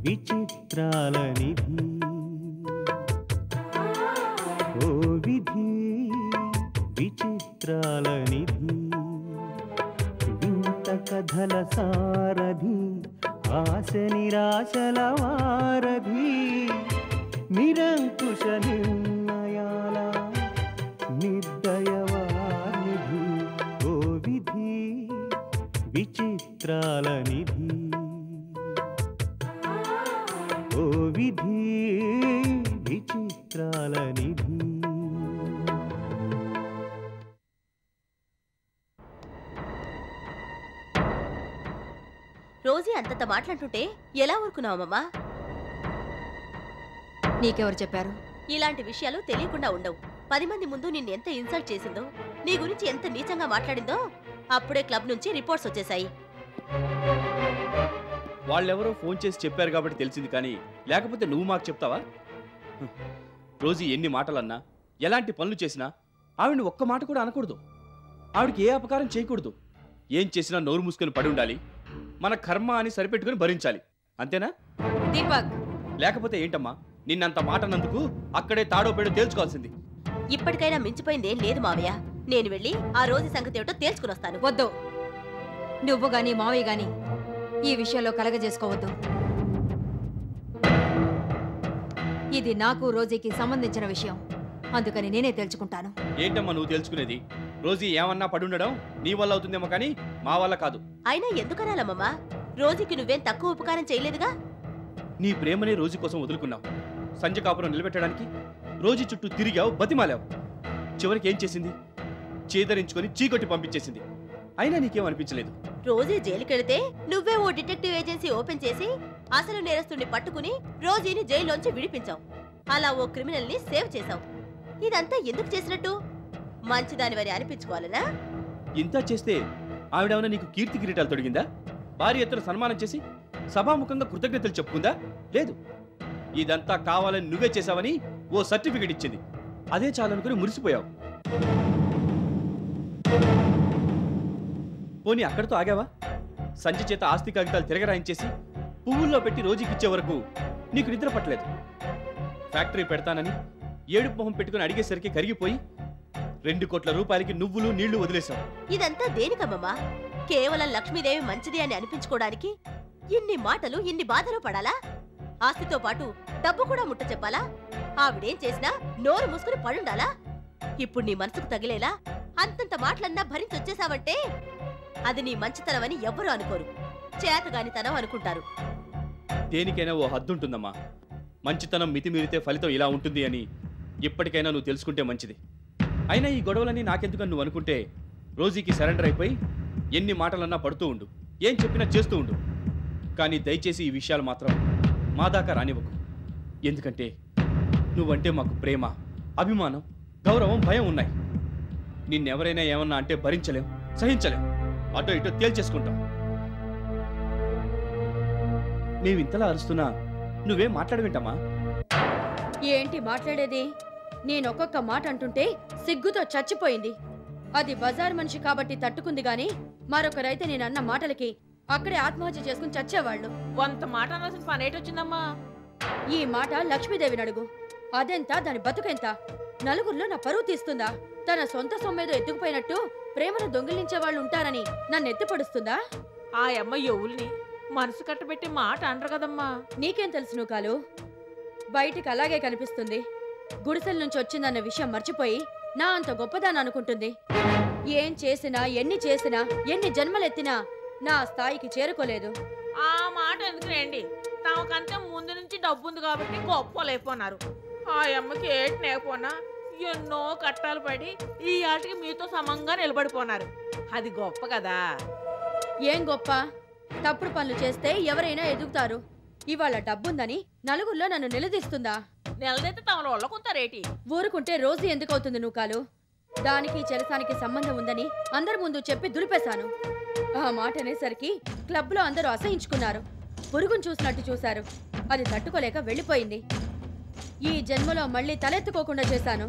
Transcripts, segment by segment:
విచిత్రాల నిధి ఓ విధి విచిత్రాల నిధి వింత కథల సారథి ఆశ నిరాశల వారధి నిరంకుశ నిర్ణయాల నిర్దయవానిధి ఓ విధి విచిత్రాల నిధి ఓ విధి విచిత్రాల నిధి. రోజీ అంతంత మాట్లాడుతుంటే ఎలా ఊరుకున్నావమ్మా? నీకెవరు చెప్పారు? ఇలాంటి విషయాలు తెలియకుండా ఉండవు. 10 మంది ముందు నిన్ను ఎంత ఇన్సల్ట్ చేసిందో, నీ గురించి ఎంత నీచంగా మాట్లాడిందో అప్పుడే క్లబ్ నుంచి రిపోర్ట్స్ వచ్చేసాయి. వాళ్ళెవరో ఫోన్ చేసి చెప్పారు కాబట్టి తెలిసింది, కానీ లేకపోతే నువ్వు మాకు చెప్తావా? రోజు ఎన్ని మాటలన్నా, ఎలాంటి పనులు చేసినా ఆవిడని ఒక్క మాట కూడా అనకూడదు. ఆవిడకి ఏ అపకారం చేయకూడదు. ఏం చేసినా నోరు మూసుకొని పడి ఉండాలి. మన కర్మ అని సరిపెట్టుకుని భరించాలి. అంతేనా దీపక్? లేకపోతే ఏంటమ్మా, నిన్నంత మాట అన్నందుకు అక్కడే తాడో పేడో తేల్చుకోవాల్సింది. ఇప్పటికైనా మించిపోయిందేం లేదు మావయ్య. నేను వెళ్ళి ఆ రోజు సంగతి ఏమిటో తేల్చుకుని వస్తాను. వద్దు, నువ్వు గాని మావయ్య గాని ఈ విషయంలో కలగజేసుకోవద్దు. ఇది నాకు రోజీకి సంబంధించిన విషయం, అందుకని నేనే తెలుసుకుంటాను. ఏంటమ్మా నువ్వు తెలుసుకునేది? రోజీ ఏమన్నా పడుండడం నీ వల్ల అవుతుందేమో కానీ మా వల్ల కాదు. అయినా ఎందుకనాలమ్మమ్మా? రోజీకి నువ్వేం తక్కువ ఉపకారం చేయలేదుగా. నీ ప్రేమనే రోజీ కోసం వదులుకున్నావు. సంజ కాపురం నిలబెట్టడానికి రోజీ చుట్టూ తిరిగావు, బతిమాలావు. చివరికి ఏం చేసింది? చేదరించుకొని చీకొట్టి పంపించేసింది. అయినా నీకేం అనిపించలేదు. రోజీ జైలుకెళితే నువ్వే ఓ డిటెక్టివ్ ఏజెన్సీ ఓపెన్ చేసి అసలు నేరస్తుడిని పట్టుకుని రోజీని జైల్లోంచి విడిపించావు. అలా ఓ క్రిమినల్ ని సేవ్ చేశావు. ఇదంతా ఎందుకు చేసినట్టు? మంచిదాని వారి అనిపించుకోవాలనా? ఇంత చేస్తే ఆవిడేమన్నా నీకు కీర్తి కిరీటాలు తొడిగిందా? భారీ ఎత్తున సన్మానం చేసి సభాముఖంగా కృతజ్ఞతలు చెప్పుకుందా? లేదు. ఇదంతా కావాలని నువ్వే చేశావని ఓ సర్టిఫికెట్ ఇచ్చింది. అదే చాలనుకుని మురిసిపోయావు. పోనీ అక్కడితో ఆగావా? సంజ చేత ఆస్తి కాగితాలు తిరగరాయించేసి పువ్వుల్లో పెట్టి రోజుకిచ్చే వరకు నీకు నిద్ర పట్టలేదు. ఫ్యాక్టరీ పెడతానని ఏడుపు మొహం పెట్టుకుని అడిగేసరికి కరిగిపోయి 2 కోట్ల రూపాయలకి నువ్వులు నీళ్లు వదిలేశావు. ఇదంతా దేనికమ్మమ్మా? కేవలం లక్ష్మీదేవి మంచిది అని అనిపించుకోవడానికి ఇన్ని మాటలు, ఇన్ని బాధలు పడాలా? ఆస్తితో పాటు డబ్బు కూడా ముట్ట చెప్పాలా? ఆవిడేం చేసినా నోరు మూసుకుని పడుండాలా? ఇప్పుడు నీ మనసుకు తగిలేలా అంతంత మాటలన్నా భరించొచ్చేసావంటే అది నీ మంచితనమని ఎవ్వరూ అనుకోరు, చేతగానితనం అనుకుంటారు. దేనికైనా ఓ హద్దుంటుందమ్మా. మంచితనం మితిమీరితే ఫలితం ఇలా ఉంటుంది అని ఇప్పటికైనా నువ్వు తెలుసుకుంటే మంచిది. అయినా ఈ గొడవలని నాకెందుకని నువ్వు అనుకుంటే రోజీకి సరెండర్ అయిపోయి ఎన్ని మాటలన్నా పడుతూ ఉండు, ఏం చెప్పినా చేస్తూ ఉండు. కానీ దయచేసి ఈ విషయాలు మాత్రం మా దాకా రానివ్వకు. ఎందుకంటే నువ్వంటే మాకు ప్రేమ, అభిమానం, గౌరవం, భయం ఉన్నాయి. నిన్నెవరైనా ఏమన్నా అంటే భరించలేం, సహించలేం. అటో ఇటో తేల్చేసుకుంటాం. మేమింతలా అరుస్తున్నా నువ్వేం మాట్లాడవింటమ్మా? ఏంటి మాట్లాడేది? నేనొక్కొక్క మాట అంటుంటే సిగ్గుతో చచ్చిపోయింది. అది బజార్ మనిషి కాబట్టి తట్టుకుంది గాని మరొకరైతే నేనన్న మాటలకి అక్కడే ఆత్మహత్య చేసుకుని చచ్చేవాళ్ళు. కొంత మాట అనాల్సిన పని ఏంటొచ్చిందమ్మా? ఈ మాట లక్ష్మీదేవిని అడుగు. అదెంత, దాని బతుకెంత? నలుగురిలో నా పరువు తీస్తుందా? తన సొంత సొమ్మేదో ఎత్తుకుపోయినట్టు ప్రేమను దొంగిలించే వాళ్ళు ఉంటారని నన్ను ఎత్తిపడుస్తుందా? ఆ అమ్మ ఎవుల్ని మనసు కట్టబెట్టి మాట అంటారు కదమ్మా. నీకేం తెలుసు నూకాలు? బయటికి అలాగే కనిపిస్తుంది. గుడిసెల నుంచి వచ్చిందన్న విషయం మర్చిపోయి నా అంత గొప్పదాన్ని అనుకుంటుంది. ఏం చేసినా, ఎన్ని చేసినా, ఎన్ని జన్మలెత్తినా నా స్థాయికి చేరుకోలేదు. ఆ మాట ఎందుకులేండి, తమకంటే ముందు నుంచి డబ్బు ఉంది కాబట్టి గొప్ప లేకపోన్నారు. ఆ అమ్మకి ఏటి లేకపోనా ఎన్నో కట్టాలు పడి ఈ ఆటకి మీతో సమంగా నిలబడిపోనారు. అది గొప్ప కదా. ఏం గొప్ప? తప్పుడు పనులు చేస్తే ఎవరైనా ఎదుగుతారు. ఇవాళ డబ్బుందని నలుగురిలో నన్ను నిలదీస్తుందా? నెలదైతే తమల వల్ల కొంత రేటి. ఊరుకుంటే రోజు ఎందుకు అవుతుంది నూకాలు? దానికి చెరసానికి సంబంధం ఉందని అందరి ముందు చెప్పి దులిపేశాను. ఆ మాట అనేసరికి క్లబ్లో అందరూ అసహించుకున్నారు. పురుగును చూసినట్టు చూశారు. అది తట్టుకోలేక వెళ్ళిపోయింది. ఈ జన్మలో మళ్ళీ తలెత్తుకోకుండా చేశాను.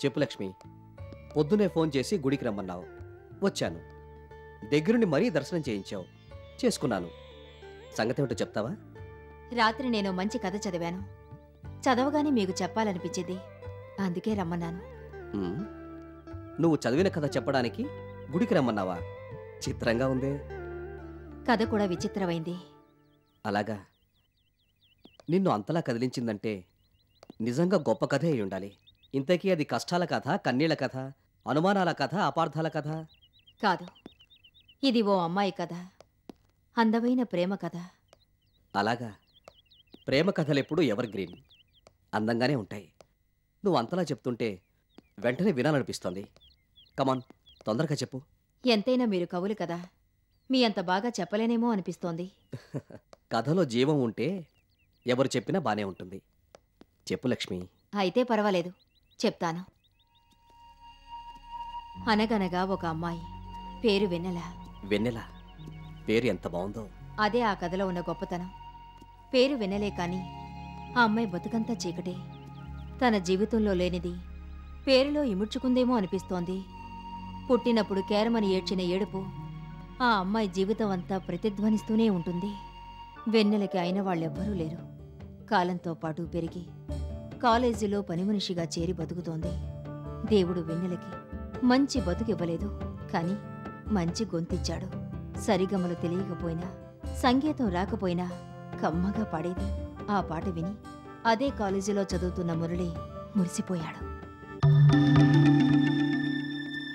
చెప్పు లక్ష్మి. పొద్దునే ఫోన్ చేసి గుడికి రమ్మన్నావు, వచ్చాను. దగ్గరుండి మరీ దర్శనం చేయించావు, చేసుకున్నాను. సంగతి ఏమిటో చెప్తావా? రాత్రి నేను మంచి కథ చదివాను. చదవగానే మీకు చెప్పాలనిపించింది, అందుకే రమ్మన్నాను. ఉమ్, నువ్వు చదివిన కథ చెప్పడానికి గుడికి రమ్మన్నావా? చిత్రంగా ఉందే. కథ కూడా విచిత్రమైంది. అలాగా? నిన్ను అంతలా కదిలించిందంటే నిజంగా గొప్ప కథే అయి ఉండాలి. ఇంతకీ అది కష్టాల కథ, కన్నీళ్ల కథ, అనుమానాల కథ, అపార్థాల కథ? కాదు, ఇది ఓ అమ్మాయి కథ, అందమైన ప్రేమ కథ. అలాగా? ప్రేమ కథలెప్పుడు ఎవర్ గ్రీన్, అందంగానే ఉంటాయి. నువ్వు అంతలా చెప్తుంటే వెంటనే వినాలనిపిస్తోంది. కమాన్, తొందరగా చెప్పు. ఎంతైనా మీరు కవులు కదా, మీ అంత బాగా చెప్పలేనేమో అనిపిస్తోంది. కథలో జీవం ఉంటే ఎవరు చెప్పినా బానే ఉంటుంది. చెప్పు లక్ష్మి. అయితే పర్వాలేదు, చెప్తాను. అనగనగా ఒక అమ్మాయి, పేరు వెన్నెల. వెన్నెల పేరు ఎంత బాగుందో. అదే ఆ కథలో ఉన్న గొప్పతనం. పేరు వెన్నెలే కాని ఆ అమ్మాయి బతుకంతా చీకటే. తన జీవితంలో లేనిది పేరులో ఇముడ్చుకుందేమో అనిపిస్తోంది. పుట్టినప్పుడు కేరమని ఏడ్చిన ఏడుపు ఆ అమ్మాయి జీవితం అంతా ప్రతిధ్వనిస్తూనే ఉంటుంది. వెన్నెలకి అయిన వాళ్ళెవ్వరూ లేరు. కాలంతో పాటు పెరిగి కాలేజీలో పనిమనిషిగా చేరి బతుకుతోంది. దేవుడు వెన్నెలకి మంచి బతుకివ్వలేదు, కాని మంచి గొంతిచ్చాడు. సరిగమలు తెలియకపోయినా, సంగీతం రాకపోయినా కమ్మగా పాడేది. ఆ పాట విని అదే కాలేజీలో చదువుతున్న మురళి మురిసిపోయాడు.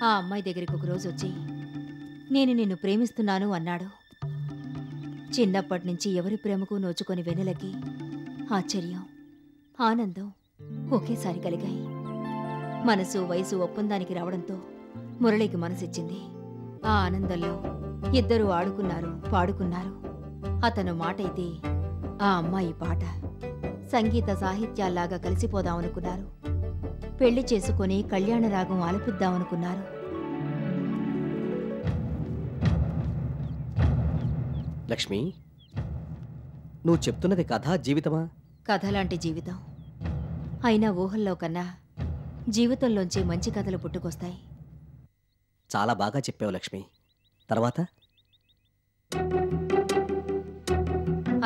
ఆ అమ్మాయి దగ్గరికి ఒకరోజు వచ్చి, నేను నిన్ను ప్రేమిస్తున్నాను అన్నాడు. చిన్నప్పటినుంచి ఎవరి ప్రేమకు నోచుకొని వెన్నెలకి ఆశ్చర్యం, ఆనందం ఒకేసారి కలిగాయి. మనసు వయసు ఒప్పందానికి రావడంతో మురళికి మనసిచ్చింది. ఆ ఆనందంలో ఇద్దరూ ఆడుకున్నారు, పాడుకున్నారు. అతను మాటైతే ఆ అమ్మాయి పాట. సంగీత సాహిత్యాల్లాగా కలిసిపోదామనుకున్నారు. పెళ్లి చేసుకుని కళ్యాణరాగం ఆలపిద్దామనుకున్నారు. లక్ష్మి, నువ్వు చెప్తున్నది కథ, జీవితమా? కథలాంటి జీవితం. అయినా ఊహల్లో కన్నా జీవితంలోంచి మంచి కథలు పుట్టుకొస్తాయి. చాలా బాగా చెప్పావు లక్ష్మి. తర్వాత?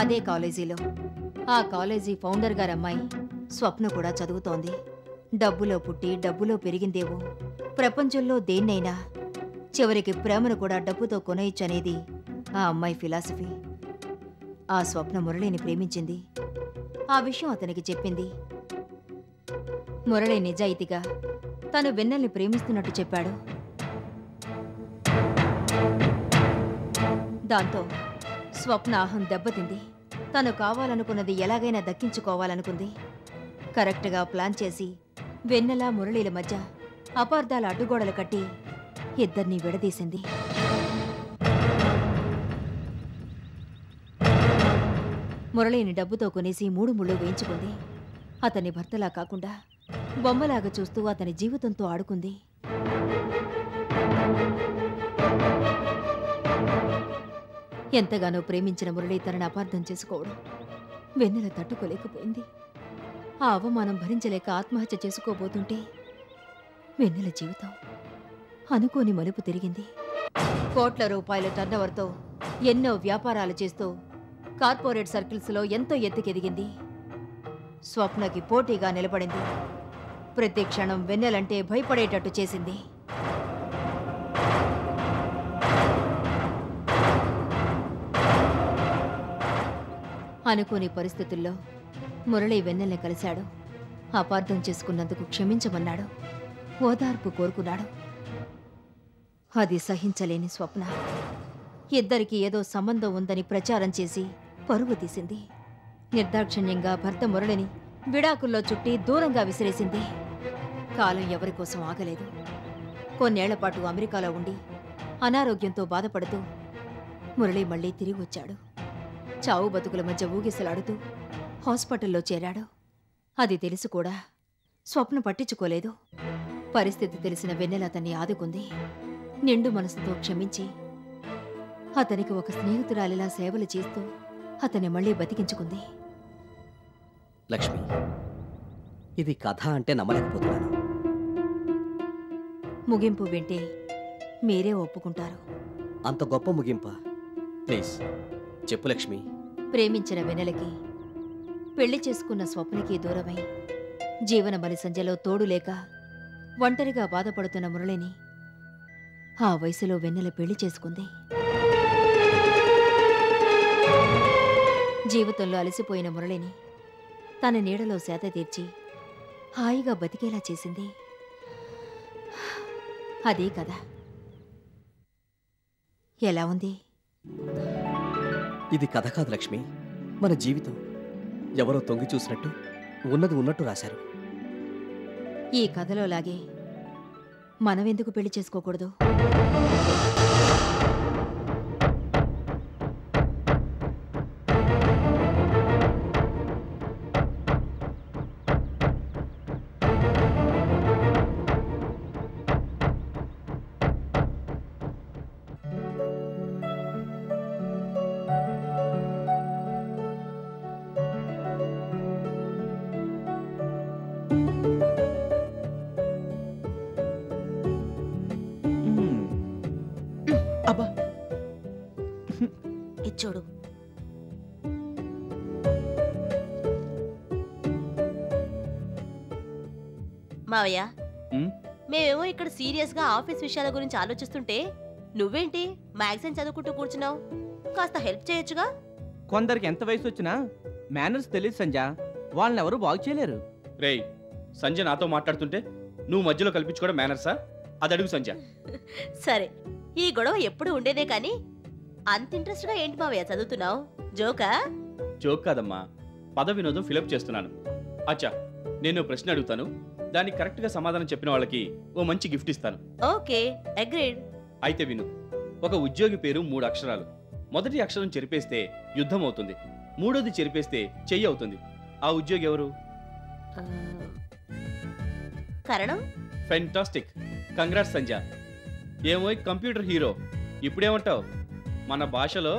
అదే కాలేజీలో ఆ కాలేజీ ఫౌండర్ గారమ్మాయి స్వప్న కూడా చదువుతోంది. డబ్బులో పుట్టి డబ్బులో పెరిగిందేవో. ప్రపంచంలో దేన్నైనా చివరికి ప్రేమను కూడా డబ్బుతో కొనేయచ్చనేది ఆ అమ్మాయి ఫిలాసఫీ. ఆ స్వప్న మురళిని ప్రేమించింది. ఆ విషయం అతనికి చెప్పింది. మురళి నిజాయితీగా తను వెన్నెల్ని ప్రేమిస్తున్నట్టు చెప్పాడు. దాంతో స్వప్న అహం దెబ్బతింది. తను కావాలనుకున్నది ఎలాగైనా దక్కించుకోవాలనుకుంది. కరెక్ట్గా ప్లాన్ చేసి వెన్నెల మురళీల మధ్య అపార్థాల అడ్డుగోడలు కట్టి ఇద్దరినీ విడదీసింది. మురళిని డబ్బుతో కొనేసి 3 ముళ్ళు వేయించుకుంది. అతన్ని భర్తలా కాకుండా బొమ్మలాగా చూస్తూ అతని జీవితంతో ఆడుకుంది. ఎంతగానో ప్రేమించిన మురళి తనని అపార్థం చేసుకోవడం వెన్నెల తట్టుకోలేకపోయింది. ఆ అవమానం భరించలేక ఆత్మహత్య చేసుకోబోతుంటే వెన్నెల జీవితం అనుకోని మలుపు తిరిగింది. కోట్ల రూపాయల టర్నోవర్తో ఎన్నో వ్యాపారాలు చేస్తూ కార్పొరేట్ సర్కిల్స్లో ఎంతో ఎత్తుకెదిగింది. స్వప్నకి పోటీగా నిలబడింది. ప్రతి క్షణం వెన్నెలంటే భయపడేటట్టు చేసింది. అనుకోని పరిస్థితుల్లో మురళి వెన్నెల్ని కలిశాడు. అపార్థం చేసుకున్నందుకు క్షమించమన్నాడు. ఓదార్పు కోరుకున్నాడు. అది సహించలేని స్వప్న ఇద్దరికి ఏదో సంబంధం ఉందని ప్రచారం చేసి పరువు తీసింది. నిర్దాక్షిణ్యంగా భర్త మురళిని విడాకుల్లో చుట్టి దూరంగా విసిరేసింది. కాలం ఎవరికోసం ఆగలేదు. కొన్నేళ్లపాటు అమెరికాలో ఉండి అనారోగ్యంతో బాధపడుతూ మురళి మళ్లీ తిరిగి వచ్చాడు. చావు బతుకుల మధ్య ఊగిసలాడుతూ హాస్పిటల్లో చేరాడు. అది తెలిసి కూడా స్వప్న పట్టించుకోలేదు. పరిస్థితి తెలిసిన వెన్నెల అతన్ని ఆదుకుంది. నిండు మనసుతో క్షమించి అతనికి ఒక స్నేహితురాలిలా సేవలు చేస్తూ అతన్ని మళ్లీ బతికించుకుంది. లక్ష్మి, ఇది కథ అంటే నమ్మలేకపోతున్నాను. ముగింపు వింటే మీరే ఒప్పుకుంటారు. అంత గొప్ప ముగింపా? ప్లీజ్ చెప్పు లక్ష్మి. ప్రేమించిన వెన్నెలకి, పెళ్లి చేసుకున్న స్వప్నకి దూరమై జీవన బలి సంధ్యలో తోడు లేక ఒంటరిగా బాధపడుతున్న మురళిని ఆ వయసులో వెన్నెల పెళ్లి చేసుకుంది. జీవితంలో అలసిపోయిన మురళిని తన నీడలో సేద తీర్చి హాయిగా బతికేలా చేసింది. అదే కదా. ఎలా ఉంది? ఇది కథ కాదు లక్ష్మి, మన జీవితం. ఎవరో తొంగి చూసినట్టు ఉన్నది ఉన్నట్టు రాశారు. ఈ కథలో లాగే మనమెందుకు పెళ్లి చేసుకోకూడదు? అబ్బా, ఇచ్చోడు. మావయ్య, ఉమ్, మేమేమో ఇక్కడ సీరియస్ గా ఆఫీస్ విషయాల గురించి ఆలోచిస్తుంటే నువ్వేంటి మ్యాగజైన్ చదువుకుంటూ కూర్చున్నావు? కాస్త హెల్ప్ చేయొచ్చుగా. కొందరికి ఎంత వయసు వచ్చినా మేనర్స్ తెలియదు సంజ. వాళ్ళని ఎవరు బాగు చేయలేరు. రేయ్, సంజయ్ నాతో మాట్లాడుతుంటే నువ్వు మధ్యలో కల్పించుకోవడం మేనర్సా? అది అడుగు సంజయ్. సరే, ఈ గొడవ ఎప్పుడు ఉండేదే కానీ అంత ఇంట్రెస్ట్ గా ఏంటి మావయ్య చదువుతున్నావు? జోకా? జోక్ కాదమ్మా, పద వినోదం ఫిలప్ చేస్తున్నాను. అచ్చా, నేను ప్రశ్న అడుగుతాను, దానికి కరెక్ట్ గా సమాధానం చెప్పిన వాళ్ళకి ఓ మంచి గిఫ్ట్ ఇస్తాను. Okay, agreed. అయితే విను. ఒక ఉద్యోగి పేరు 3 అక్షరాలు. మొదటి అక్షరం చెరిపేస్తే యుద్ధం అవుతుంది, మూడోది చెరిపేస్తే చెయ్యి అవుతుంది. ఆ ఉద్యోగి ఎవరు? కరణం. Fantastic, congrats Sanjay. ఏమో కంప్యూటర్ హీరో. ఇప్పుడేమంటావు? మన భాషలో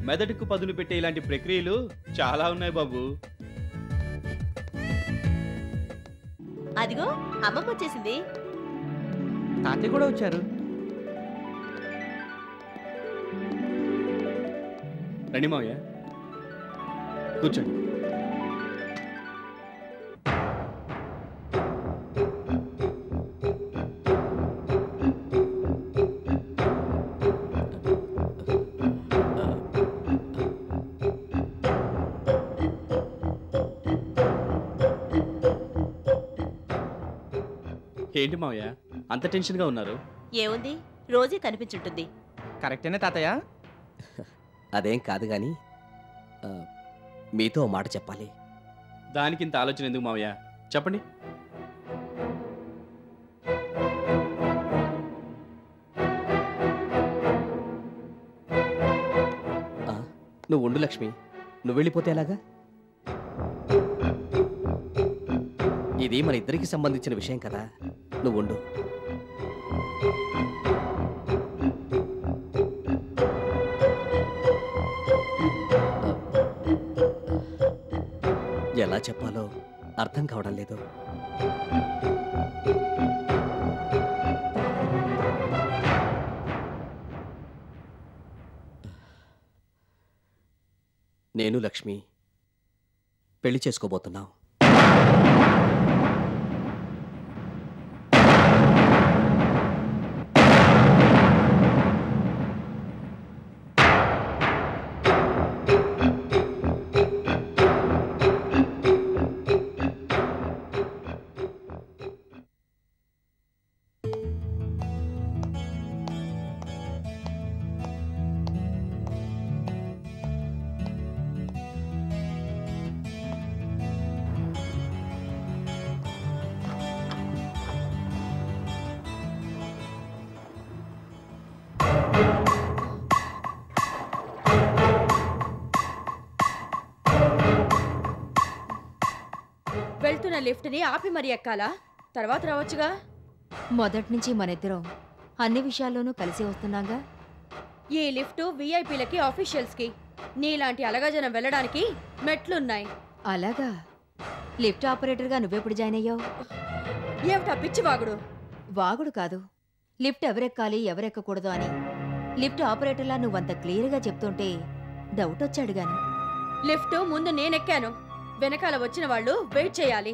మెదడుకు పదును పెట్టే ఇలాంటి ప్రక్రియలు చాలా ఉన్నాయి బాబు. అదిగో అమ్మమ్మ వచ్చేసింది. తాతయ్య కూడా వచ్చారు. రండి మావయ్య, కూర్చోండి. ఏంటి మావయ్య అంత టెన్షన్గా ఉన్నారు? ఏముంది, రోజే కనిపించుంటుంది. కరెక్టేనే తాతయ్య. అదేం కాదు గాని మీతో ఓ మాట చెప్పాలి. దానికింత ఆలోచన ఎందుకు మావయ్య, చెప్పండి. నువ్వు ఉండు లక్ష్మి, నువ్వు వెళ్ళిపోతే ఎలాగా? ఇది మన ఇద్దరికి సంబంధించిన విషయం కదా, నువ్వు ఉండు. ఎలా చెప్పాలో అర్థం కావడం లేదు. నేను లక్ష్మి పెళ్లి చేసుకోబోతున్నాం. వెళ్తున్న లిఫ్ట్ ని ఆపి మరి ఎక్కాలా? తర్వాత రావచ్చుగా. మొదట్నుంచి మనిద్దరం అన్ని విషయాల్లోనూ కలిసి వస్తున్నాగా. ఈ లిఫ్ట్ విఐపీలకి, ఆఫీషియల్స్ కి. నీలాంటి అలగజనం వెళ్ళడానికి మెట్లున్నాయి. అలాగా? లిఫ్ట్ ఆపరేటర్గా నువ్వెప్పుడు జాయిన్ అయ్యావు? ఏమిటా పిచ్చి వాగుడు? వాగుడు కాదు, లిఫ్ట్ ఎవరెక్కాలి ఎవరెక్కకూడదు అని లిఫ్ట్ ఆపరేటర్లా నువ్వంత క్లియర్గా చెప్తుంటే డౌట్ వచ్చి అడిగాను. లిఫ్ట్ ముందు నేనెక్కాను, వెనకాల వచ్చిన వాళ్ళు వెయిట్ చేయాలి.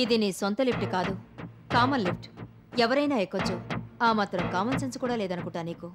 ఇది నీ సొంత లిఫ్ట్ కాదు, కామన్ లిఫ్ట్. ఎవరైనా ఎక్కొచ్చు. ఆ మాత్రం కామన్ సెన్స్ కూడా లేదనుకుంటా నీకు.